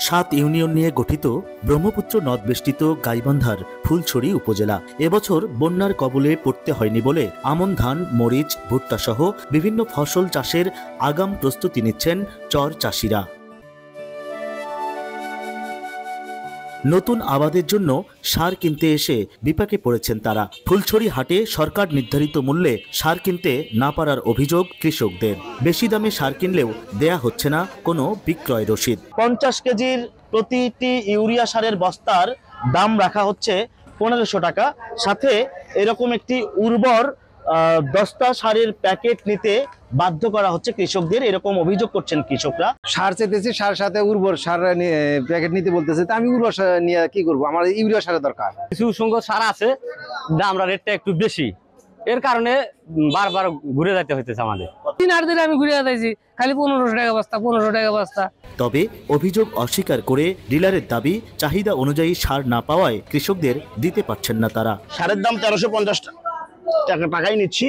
7 union নিয়ে গঠিত ব্রহ্মপুত্র নদ বেষ্টিত গাইবান্ধার ফুলছড়ি উপজেলা এবছর বন্যার কবলে পড়তে হয়নি বলে আমন ধান, মরিচ, ভুট্টা সহ বিভিন্ন ফসল চাষের আগাম প্রস্তুতি নিচ্ছেন চর চাষিরা। নতুন আবাদের জন্য সার কিনতে এসে বিপাকে পড়েছেন তারা। ফুলছড়ি হাটে সরকার নির্ধারিত মূল্যে সার কিনতে না পারার অভিযোগ কৃষকদের। বেশি দামে সার কিনলেও দেয়া হচ্ছে না কোনো বিক্রয় রসিদ। 50 কেজির প্রতিটি ইউরিয়া সারের বস্তার দাম রাখা হচ্ছে 1500 টাকা, সাথে এরকম একটি উর্বর দস্তা সারের প্যাকেট নিতে বাধ্য করা হচ্ছে কৃষকদের, এরকম অভিযোগ করছেন কৃষকরা। সার চেতেছি, সার সাথে উর্বর সার প্যাকেট নিতে বলতেছে, তা আমি উর্বর সার নিয়ে কি করবো? আমার ইউরিয়া সারের দরকার। কিছু সংখ্যক সার আছে, দামটা রেটটা একটু বেশি, এর কারণে বারবার ঘুরে যেতে হইতেছে আমাদের। 3-8 দিন আমি ঘুরে যাচ্ছি, খালি 1500 টাকা বস্তা, 1500 টাকা বস্তা। তবে অভিযোগ অস্বীকার করে ডিলারের দাবি, চাহিদা অনুযায়ী সার না পাওয়ায় কৃষকদের দিতে পারছেন না তারা। সারের দাম 1350 টাকাই নিচ্ছি,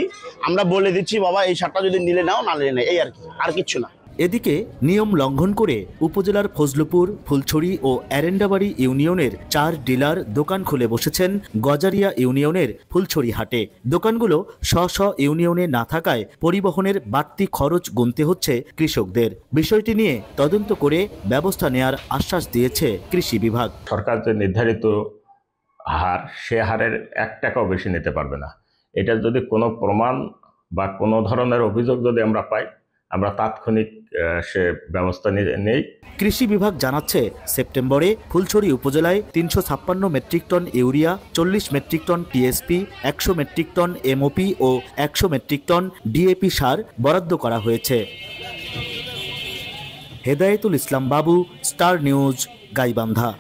আমরা বলে দিচ্ছি বাবা এই সারটা যদি নিলে নাও, না নিলে নেই, এই আর কি, আর কিছু না। এদিকে নিয়ম লঙ্ঘন করে উপজেলার ফজলুপুর, ফুলছড়ি ও এরেন্ডাবাড়ি ইউনিয়নের 4 ডিলার দোকান খুলে বসেছেন গজারিয়া ইউনিয়নের ফুলছড়ি হাটে। দোকানগুলো স্ব ইউনিয়নে না থাকায় পরিবহনের বাড়তি খরচ গুনতে হচ্ছে কৃষকদের। বিষয়টি নিয়ে তদন্ত করে ব্যবস্থা নেয়ার আশ্বাস দিয়েছে কৃষি বিভাগ। সরকার যে নির্ধারিত হার, সে হারের 1 টাকাও বেশি নিতে পারবে না। এটা যদি কোনো প্রমাণ বা কোনো ধরনের অভিযোগ যদি আমরা পাই, আমরা তাৎক্ষণিক সে ব্যবস্থা নেই। কৃষি বিভাগ জানাচ্ছে, সেপ্টেম্বরে ফুলছড়ি উপজেলায় 356 metric ton urea, 40 metric ton TSP, 100 metric ton MOP ও 100 মেট্রিক টন ডিএপি সার বরাদ্দ করা হয়েছে। হেদায়েতুল ইসলাম বাবু, স্টার নিউজ, গাইবান্ধা।